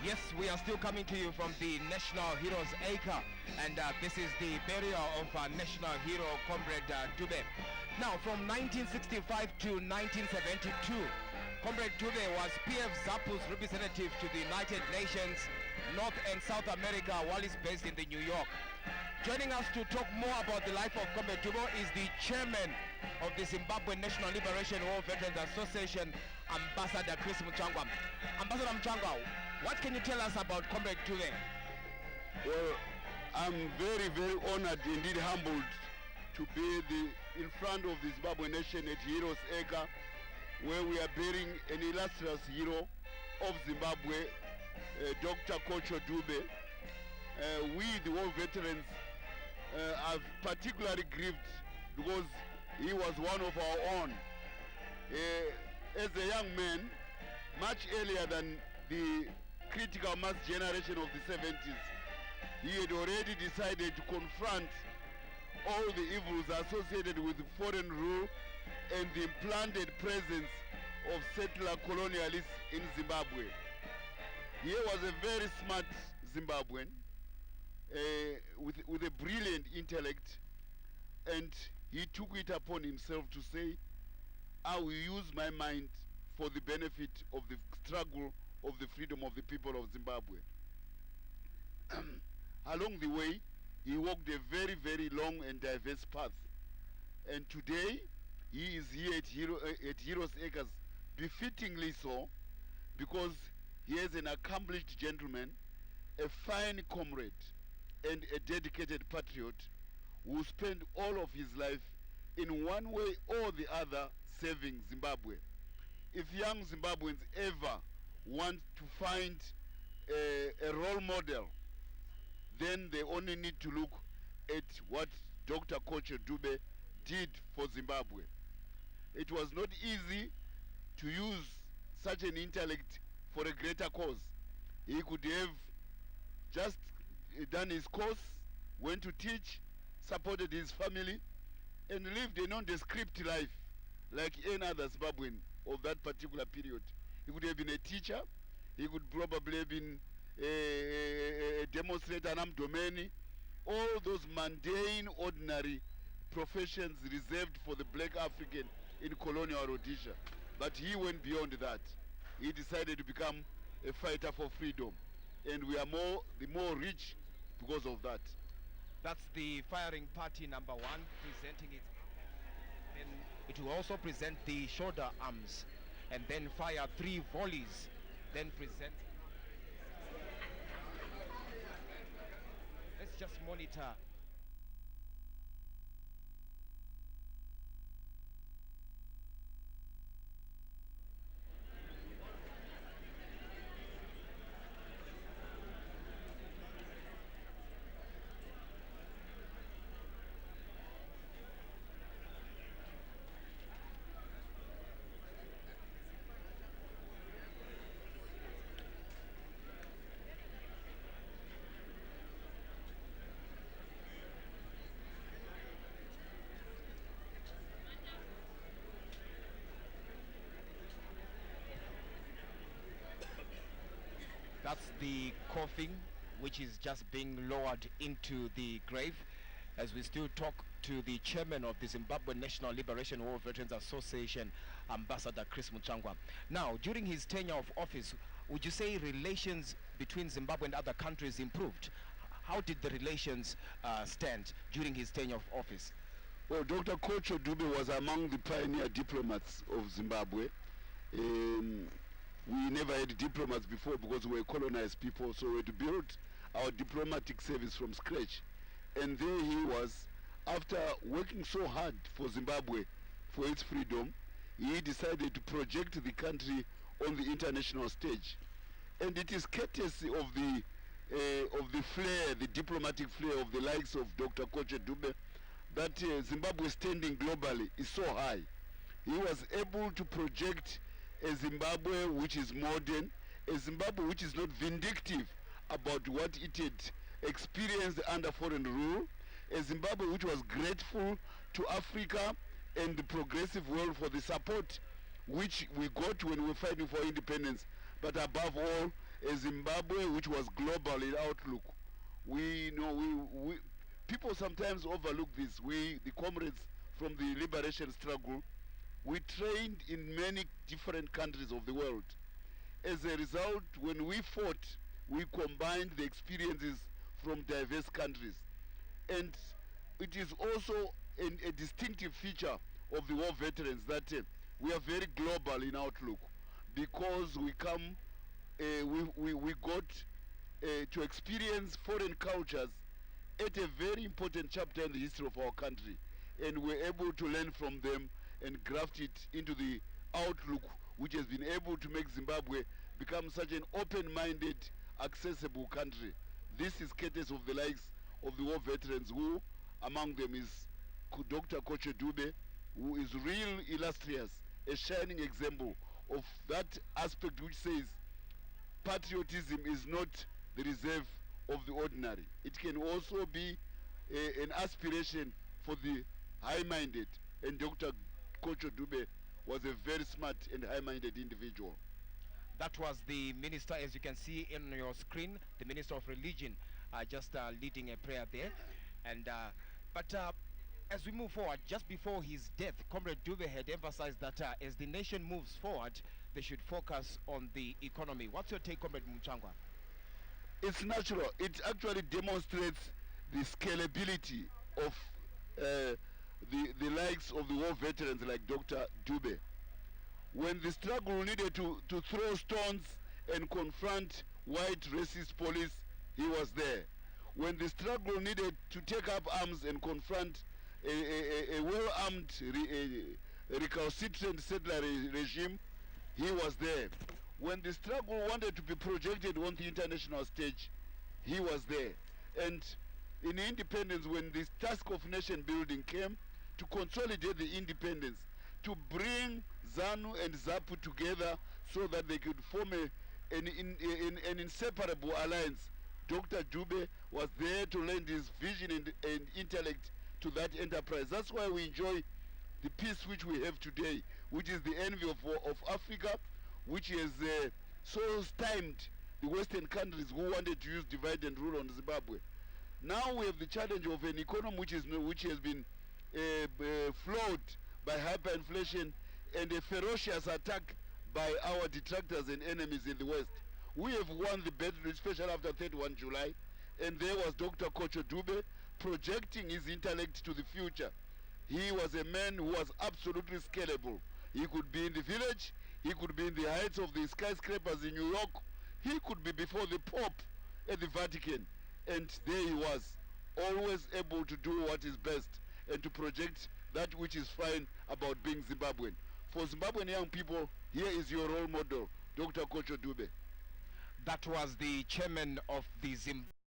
Yes, we are still coming to you from the National Heroes Acre, and this is the burial of National Hero Comrade Dube. Now, from 1965 to 1972, Comrade Dube was PF ZAPU's representative to the United Nations, North and South America, while he's based in the New York. Joining us to talk more about the life of Comrade Dube is the chairman of the Zimbabwe National Liberation War Veterans Association, Ambassador Chris Muchangwa. Ambassador Muchangwa, what can you tell us about Comrade Dube? Well, I'm very, very honored, indeed humbled, to be in front of the Zimbabwe nation at Heroes Acre, where we are burying an illustrious hero of Zimbabwe, Dr. Kocho Dube. We, the war veterans, are particularly grieved because he was one of our own. As a young man, much earlier than the critical mass generation of the 70s, he had already decided to confront all the evils associated with foreign rule and the implanted presence of settler colonialists in Zimbabwe. He was a very smart Zimbabwean with a brilliant intellect, and he took it upon himself to say, I will use my mind for the benefit of the struggle of the freedom of the people of Zimbabwe. Along the way, he walked a very, very long and diverse path. And today, he is here at Heroes Acres, befittingly so, because he is an accomplished gentleman, a fine comrade, and a dedicated patriot who spent all of his life in one way or the other serving Zimbabwe. If young Zimbabweans ever want to find a role model, then they only need to look at what Dr. Kocho Dube did for Zimbabwe. It was not easy to use such an intellect for a greater cause. He could have just done his course, went to teach, supported his family, and lived a nondescript life like any other Zimbabwean of that particular period. He could have been a teacher, he could probably have been a demonstrator, an armed domain, all those mundane, ordinary professions reserved for the black African in colonial Rhodesia. But he went beyond that. He decided to become a fighter for freedom. And we are the more rich because of that. That's the firing party number one, presenting its arms. Then it will also present the shoulder arms, and then fire 3 volleys, then present. Let's just monitor. That's the coffin, which is just being lowered into the grave, as we still talk to the chairman of the Zimbabwe National Liberation War Veterans Association, Ambassador Chris Muchangwa. Now, during his tenure of office, would you say relations between Zimbabwe and other countries improved? How did the relations stand during his tenure of office? Well, Dr. Kocho Dube was among the pioneer diplomats of Zimbabwe. We never had diplomats before because we were colonized people, so we had to build our diplomatic service from scratch. And there he was, after working so hard for Zimbabwe, for its freedom, he decided to project the country on the international stage. And it is courtesy of the flair, the diplomatic flair of the likes of Dr. Kocho Dube, that Zimbabwe's standing globally is so high. He was able to project a Zimbabwe which is modern, a Zimbabwe which is not vindictive about what it had experienced under foreign rule, a Zimbabwe which was grateful to Africa and the progressive world for the support which we got when we were fighting for independence, but above all, a Zimbabwe which was global in outlook. We know we people sometimes overlook this. We, the comrades from the liberation struggle, we trained in many different countries of the world. As a result, when we fought, we combined the experiences from diverse countries. And it is also a distinctive feature of the war veterans that we are very global in outlook, because we come, we got to experience foreign cultures at a very important chapter in the history of our country, and we're able to learn from them and graft it into the outlook which has been able to make Zimbabwe become such an open-minded, accessible country. This is courtesy of the likes of the war veterans, who among them is Dr. Kocho Dube, who is real illustrious, a shining example of that aspect which says patriotism is not the reserve of the ordinary. It can also be an aspiration for the high-minded, and Dr. Kocho Dube was a very smart and high-minded individual. That was the minister, as you can see in your screen, the Minister of Religion, just leading a prayer there. And as we move forward, just before his death, Comrade Dube had emphasized that as the nation moves forward, they should focus on the economy. What's your take, Comrade Mchangwa? It's natural. It actually demonstrates the scalability of the likes of the war veterans like Dr. Dube. When the struggle needed to throw stones and confront white racist police, he was there. When the struggle needed to take up arms and confront a well-armed, recalcitrant settler regime, he was there. When the struggle wanted to be projected on the international stage, he was there. And in independence, when this task of nation building came to consolidate the independence, to bring ZANU and ZAPU together so that they could form an inseparable alliance, Dr. Dube was there to lend his vision and intellect to that enterprise. That's why we enjoy the peace which we have today, which is the envy of Africa, which has so stymied the Western countries who wanted to use divide and rule on Zimbabwe. Now we have the challenge of an economy which has been flawed by hyperinflation and a ferocious attack by our detractors and enemies in the West. We have won the battle, especially after 31 July, and there was Dr. Kocho Dube projecting his intellect to the future. He was a man who was absolutely scalable. He could be in the village, he could be in the heights of the skyscrapers in New York, he could be before the Pope at the Vatican, and there he was, always able to do what is best and to project that which is fine about being Zimbabwean. For Zimbabwean young people, here is your role model, Dr. Kocho Dube. That was the chairman of the Zimbabwe